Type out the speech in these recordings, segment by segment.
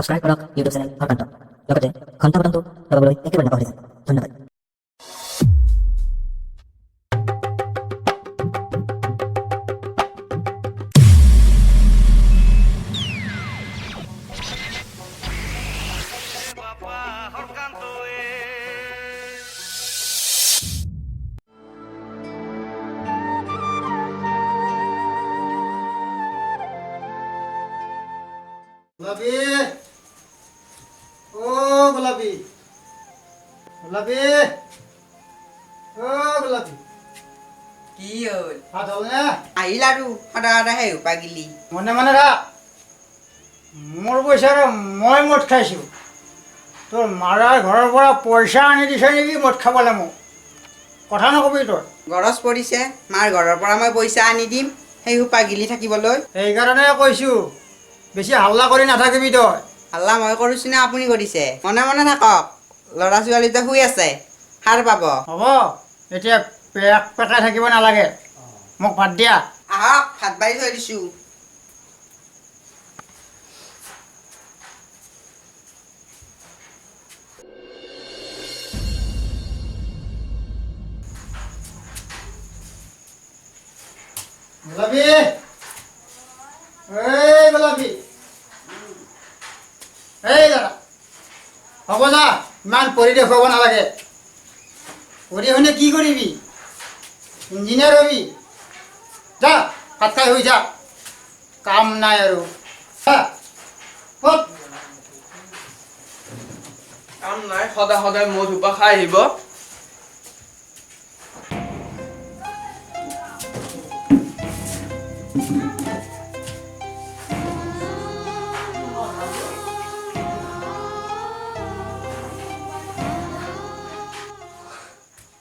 Subscribe কৰক YouTube channel Harakanta লগতে ঘণ্টা বটনটো দবাবলৈ একেবাৰে নাপাহৰিব ধন্যবাদ Gulabi, oh Gulabi, Gulabi, oh Gulabi. কি হল ভাত হ'ল নে? আহিল আৰু সদায় সদায় সেই উপাগিলি মনে মনে থাক মোৰ পইচাৰে মই মদ খাইছোঁ তোৰ মাৰাৰ ঘৰৰ পৰা পইচা আনি দিছে নেকি মদ খাবলৈ মোক কথা নকবি তই গৰজ পৰিছে মাৰ ঘৰৰ পৰা মই পইচা আনি দিম সেই উপাগিলি থাকিবলৈ সেইকাৰণে কৈছোঁ বেছি হাল্লা কৰি নাথাকিবি তই হাল্লা মই কৰিছোঁ নে আপুনি কৰিছে মনে মনে থাকক ল'ৰা ছোৱালীটো শুই আছে সাৰ পাব হ'ব এতিয়া পেক পেকাই থাকিব নালাগে মোক ভাত দিয়া আহক ভাত বাঢ়ি থৈ দিছোঁ গোলাপী এই গোলাপী এই দাদা হ'ব যা ইমান পঢ়ি দেখুৱাব নালাগে পঢ়ি শুনি কি কৰিবি ইঞ্জিনিয়াৰ হবি যা ভাত খাই হৈ যা কাম নাই আৰু কাম নাই সদায় সদায় মদ সোপা খাই আহিব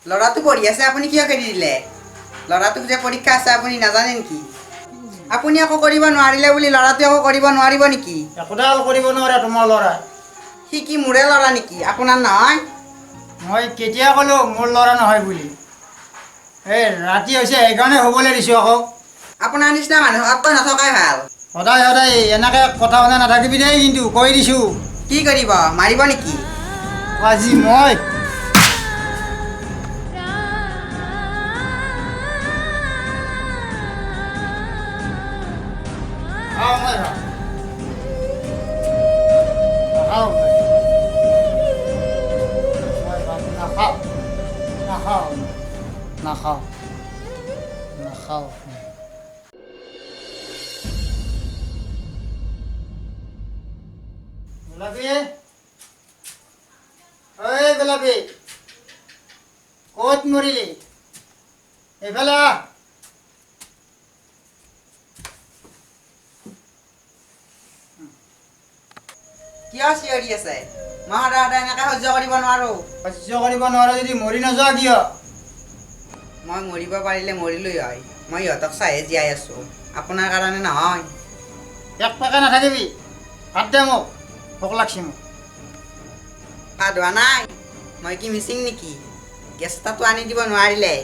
ল'ৰাটো পঢ়ি আছে আপুনি কিয় খেদি দিলে ল'ৰাটোক যে পৰীক্ষা আছে আপুনি নাজানে নেকি আপুনি একো কৰিব নোৱাৰিলে বুলি ল'ৰাটোৱে একো কৰিব নোৱাৰিব নেকি একোডাল কৰিব নোৱাৰে তোমাৰ ল'ৰাই সি কি মোৰে ল'ৰা নেকি আপোনাৰ নহয় মই কেতিয়া ক'লোঁ মোৰ ল'ৰা নহয় বুলি এই ৰাতি হৈছে সেইকাৰণে হ'বলৈ দিছোঁ আকৌ আপোনাৰ নিচিনা মানুহ আকৌ নথকাই ভাল সদায় সদায় এনেকৈ কথা শুনা নাথাকিবি দেই কিন্তু কৈ দিছোঁ কি কৰিব মাৰিব নেকি আজি মই নাখাওঁ গোলাপী ঐ গোলাপী ক'ত মৰিলি এইফালে আহ কিয় চিঞৰি আছে মই সদায় সদায় এনেকৈ সহ্য কৰিব নোৱাৰোঁ সহ্য কৰিব নোৱাৰা যদি মৰি নাযোৱা কিয় মই মৰিব পাৰিলে মৰিলোই হয় মই ইহঁতক চাইহে জীয়াই আছোঁ আপোনাৰ কাৰণে নহয় এক পেকে নাথাকিবি ভাত দে মোক ভোক লাগছি মোক ভাত হোৱা নাই মই কি মিচিং নেকি গেছ এটাটো আনি দিব নোৱাৰিলে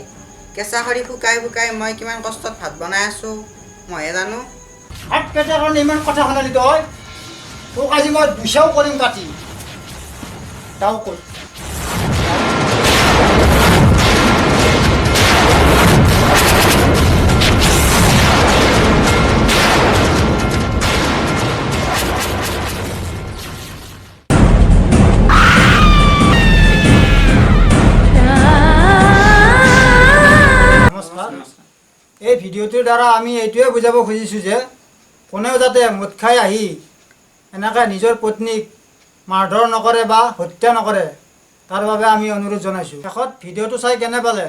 কেঁচা খৰি শুকাই শুকাই মই কিমান কষ্টত ভাত বনাই আছোঁ মইহে জানো ভাত কেইটাৰ কাৰণে ইমান কথা শুনালি তই তোক আজি মই দুচাও কৰিম কাটি তাও কৈ এই ভিডিঅ'টোৰ দ্বাৰা আমি এইটোৱে বুজাব খুজিছোঁ যে কোনেও যাতে মদ খাই আহি এনেকৈ নিজৰ পত্নীক মাৰধৰ নকৰে বা হত্যা নকৰে তাৰ বাবে আমি অনুৰোধ জনাইছোঁ শেষত ভিডিঅ'টো চাই কেনে পালে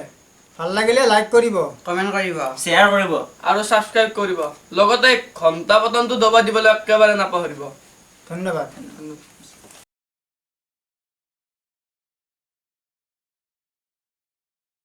ভাল লাগিলে লাইক কৰিব কমেণ্ট কৰিব শ্বেয়াৰ কৰিব আৰু ছাবস্ক্ৰাইব কৰিব লগতে ঘণ্টা বটনটো দবাই দিবলৈ একেবাৰে নাপাহৰিব ধন্যবাদ